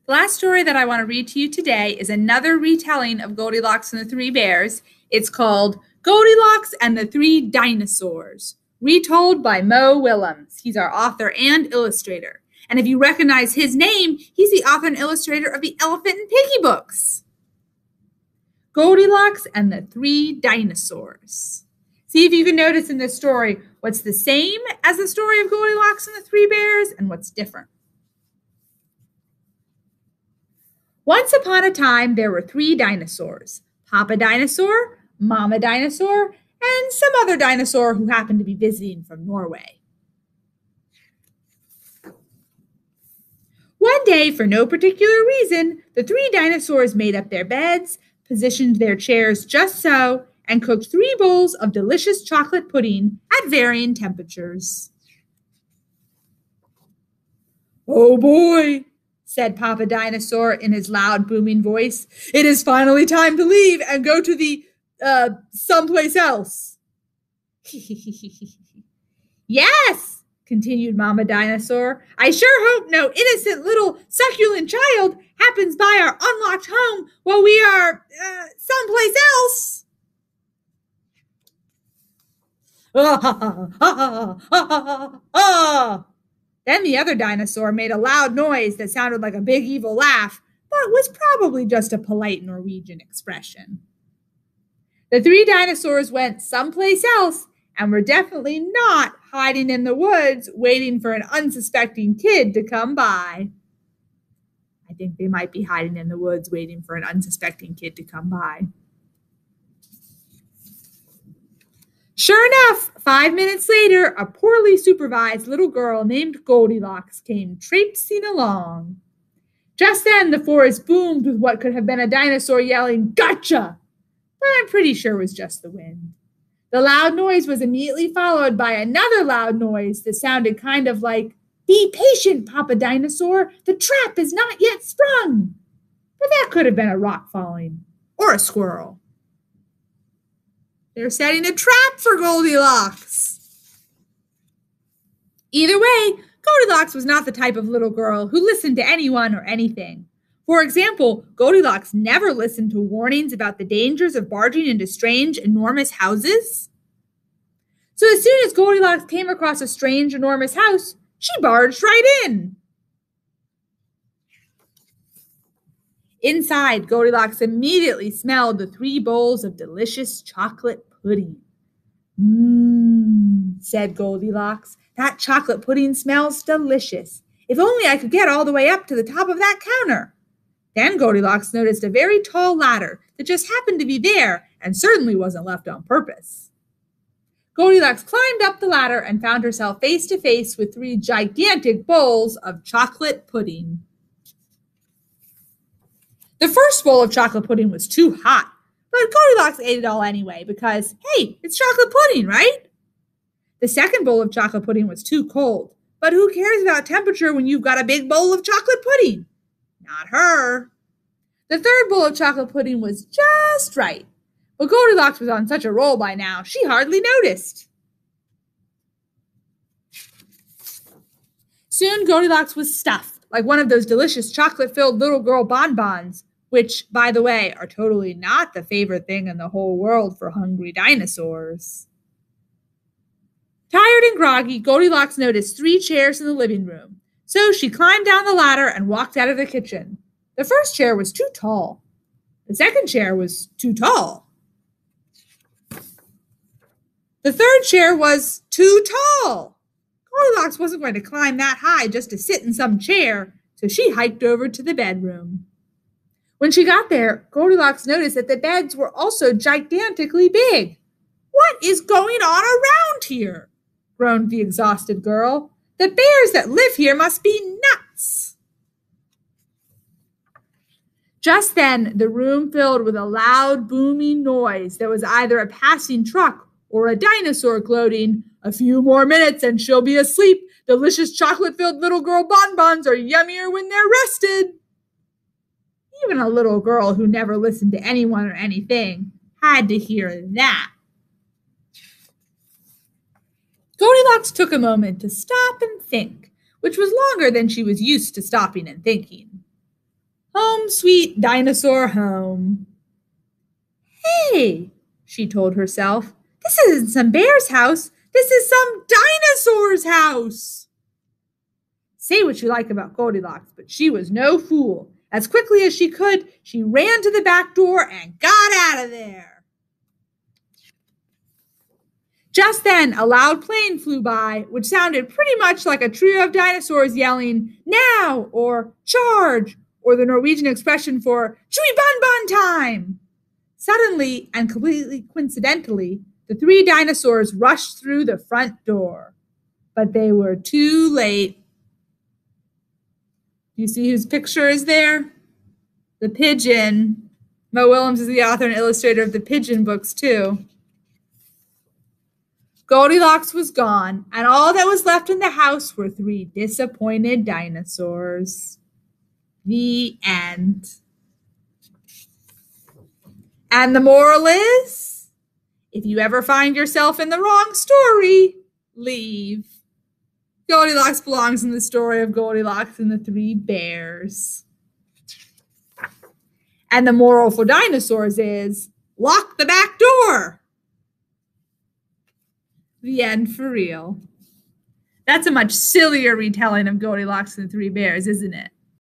The last story that I want to read to you today is another retelling of Goldilocks and the Three Bears. It's called Goldilocks and the Three Dinosaurs, retold by Willems. He's our author and illustrator. And if you recognize his name, he's the author and illustrator of the Elephant and Piggy books. Goldilocks and the Three Dinosaurs. See if you can notice in this story what's the same as the story of Goldilocks and the Three Bears and what's different. Once upon a time, there were three dinosaurs, Papa Dinosaur, Mama Dinosaur, and some other dinosaur who happened to be visiting from Norway. One day, for no particular reason, the three dinosaurs made up their beds, positioned their chairs just so, and cooked 3 bowls of delicious chocolate pudding at varying temperatures. "Oh boy," said Papa Dinosaur in his loud, booming voice. "It is finally time to leave and go to the, someplace else." "Yes," continued Mama Dinosaur. "I sure hope no innocent little succulent child happens by our unlocked home while we are, someplace else." Then the other dinosaur made a loud noise that sounded like a big evil laugh, but was probably just a polite Norwegian expression. The three dinosaurs went someplace else and were definitely not hiding in the woods waiting for an unsuspecting kid to come by. I think they might be hiding in the woods waiting for an unsuspecting kid to come by. Sure enough, 5 minutes later, a poorly supervised little girl named Goldilocks came traipsing along. Just then, the forest boomed with what could have been a dinosaur yelling, "Gotcha!" But I'm pretty sure it was just the wind. The loud noise was immediately followed by another loud noise that sounded kind of like, "Be patient, Papa Dinosaur, the trap is not yet sprung." But that could have been a rock falling, or a squirrel. They're setting a trap for Goldilocks. Either way, Goldilocks was not the type of little girl who listened to anyone or anything. For example, Goldilocks never listened to warnings about the dangers of barging into strange, enormous houses. So as soon as Goldilocks came across a strange, enormous house, she barged right in. Inside, Goldilocks immediately smelled the 3 bowls of delicious chocolate pudding. "Mmm," said Goldilocks. "That chocolate pudding smells delicious. If only I could get all the way up to the top of that counter." Then Goldilocks noticed a very tall ladder that just happened to be there and certainly wasn't left on purpose. Goldilocks climbed up the ladder and found herself face to face with 3 gigantic bowls of chocolate pudding. The first bowl of chocolate pudding was too hot, but Goldilocks ate it all anyway because, hey, it's chocolate pudding, right? The second bowl of chocolate pudding was too cold, but who cares about temperature when you've got a big bowl of chocolate pudding? Not her. The third bowl of chocolate pudding was just right, but Goldilocks was on such a roll by now, she hardly noticed. Soon Goldilocks was stuffed like one of those delicious chocolate-filled little girl bonbons, which, by the way, are totally not the favorite thing in the whole world for hungry dinosaurs. Tired and groggy, Goldilocks noticed 3 chairs in the living room, so she climbed down the ladder and walked out of the kitchen. The first chair was too tall. The second chair was too tall. The third chair was too tall. Goldilocks wasn't going to climb that high just to sit in some chair, so she hiked over to the bedroom. When she got there, Goldilocks noticed that the beds were also gigantically big. "What is going on around here?" groaned the exhausted girl. "The bears that live here must be nuts." Just then, the room filled with a loud, booming noise that was either a passing truck or a dinosaur gloating, "A few more minutes and she'll be asleep. Delicious chocolate-filled little girl bonbons are yummier when they're rested." Even a little girl who never listened to anyone or anything had to hear that. Goldilocks took a moment to stop and think, which was longer than she was used to stopping and thinking. Home sweet dinosaur home. Hey, she told herself, this isn't some bear's house. This is some dinosaur's house. Say what you like about Goldilocks, but she was no fool. As quickly as she could, she ran to the back door and got out of there. Just then, a loud plane flew by, which sounded pretty much like a trio of dinosaurs yelling, now, or charge, or the Norwegian expression for chewy bun bun time. Suddenly, and completely coincidentally, the three dinosaurs rushed through the front door. But they were too late. You see whose picture is there? The pigeon. Mo Willems is the author and illustrator of the Pigeon books, too. Goldilocks was gone, and all that was left in the house were three disappointed dinosaurs. The end. And the moral is, if you ever find yourself in the wrong story, leave. Goldilocks belongs in the story of Goldilocks and the Three Bears. And the moral for dinosaurs is, lock the back door. The end for real. That's a much sillier retelling of Goldilocks and the Three Bears, isn't it?